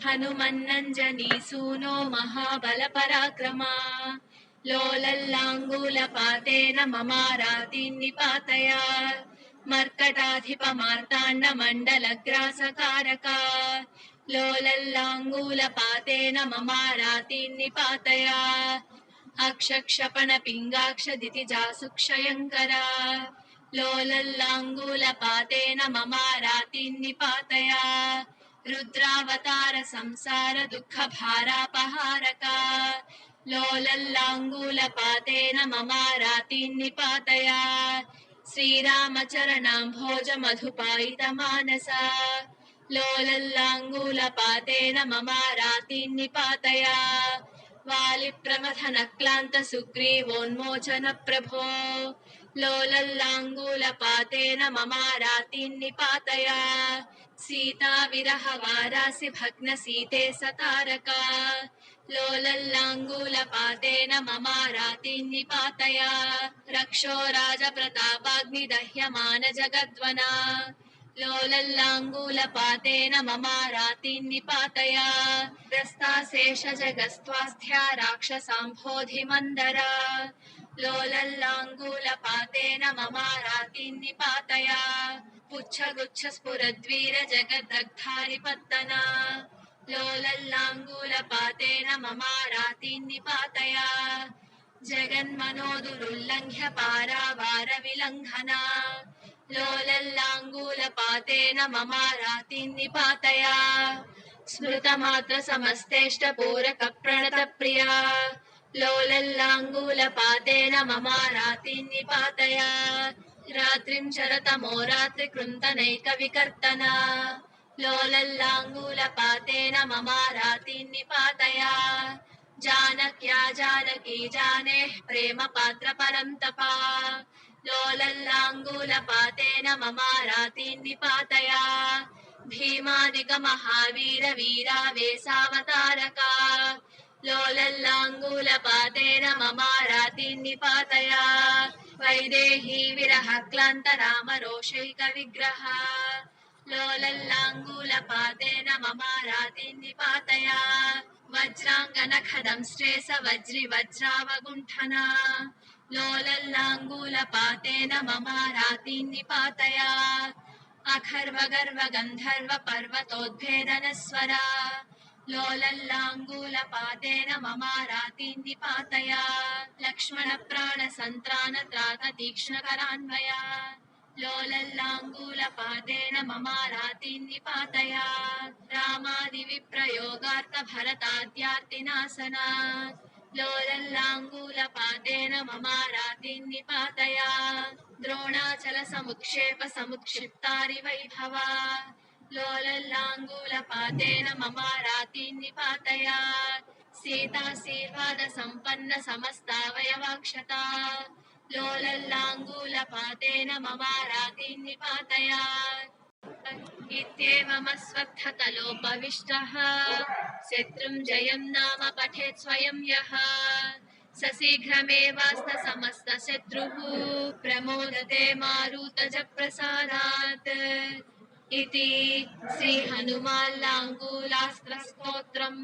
हनुमन्नञ्जनी सूनो महाबल पराक्रमा लोलल्लाङ्गूलपातेन ममारातिन्निपातया मर्कटाधिपमार्ताण्डमण्डलग्रासकारका लोलल्लाङ्गूलपातेन ममारातिन्निपातया अक्षक्षपणपिङ्गाक्षदितिजासुक्षयङ्करा लोलल्लाङ्गूलपातेन ममारातिन्निपातया रुद्रावतार संसार दुःखभारापहारका लोलल्लाङ्गूलपातेन ममारातिन्निपातया श्रीरामचरणाम्भोज मधुपायितमानसा लोलल्लाङ्गूलपातेन ममारातिन्निपातया वालिप्रमथनक्लान्त सुग्रीवोन्मोचन प्रभो लोलल्लाङ्गूलपातेन ममारातिन्निपातया सीता विरह वारासि भग्न सीते सतारका लोलल्लाङ्गूलपातेन ममारातिन्निपातया रक्षो राजप्रतापाग्निदह्यमान जगद्वना लोलल्लाङ्गूलपातेन ममारातिन्निपातया ग्रस्ताशेष जगस्त्वास्थ्या राक्षसाम्भोधिमन्दरा लोलल्लाङ्गूलपातेन ममारातिन्निपातया पुच्छगुच्छ स्फुरद्वीर जगद्दग्धारिपत्तना लोलल्लाङ्गूलपातेन ममारातिन्निपातया जगन्मनोदुरुल्लङ्घ्य पारावारविलङ्घना लोलल्लाङ्गूलपातेन ममारातिन्निपातया स्मृतमात्र समस्तेष्टपूरकप्रणतप्रिया लोलल्लाङ्गूलपातेन ममारातिन्निपातया रात्रिं चरतमो रात्रिकृन्तनैकविकर्तना लोलल्लाङ्गूलपातेन ममारातिन्निपातया जानक्या जानकी जानेः प्रेमपात्रपरन्तपा लोलल्लाङ्गूलपातेन ममारातिन्निपातया भीमादिकमहावीर वीरावेशावतारका लोलल्लाङ्गूलपातेन ममारातिन्निपातया वैदेही विरहक्लान्त रामरोषैकविग्रह लोलल्लाङ्गूलपातेन ममारातिन्निपातया वज्राङ्गनखदंश्रेष वज्रि वज्रावगुण्ठना लोलल्लाङ्गूलपातेन ममारातिन्निपातया अखर्वगर्व गन्धर्व पर्वतोद्भेदनस्वरा लोलल्लाङ्गूलपातेन ममारातिन्निपातया लक्ष्मणप्राणसन्त्राणत्रात तीक्ष्णकरान्वया लोलल्लाङ्गूलपातेन ममारातिन्निपातया रामादिविप्रयोगार्थ भरताद्यार्तिनासना लोलल्लाङ्गूलपातेन ममारातिन्निपातया द्रोणाचलसमुक्षेप समुत्क्षिप्तारिवैभवा लोलल्लाङ्गूलपातेन ममारातिन्निपातया सीताशीर्वाद सम्पन्न समस्तावयवाक्षता लोलल्लाङ्गूलपातेन ममारातिन्निपातया इत्येवमस्वत्थतलोपविष्टः शत्रुं जयं नाम पठेत् स्वयं यः स शीघ्रमेवास्त समस्तशत्रुः प्रमोदते मारुतजप्रसादात् इति श्रीहनुमाल्लाङ्गूलास्त्रस्तोत्रम्।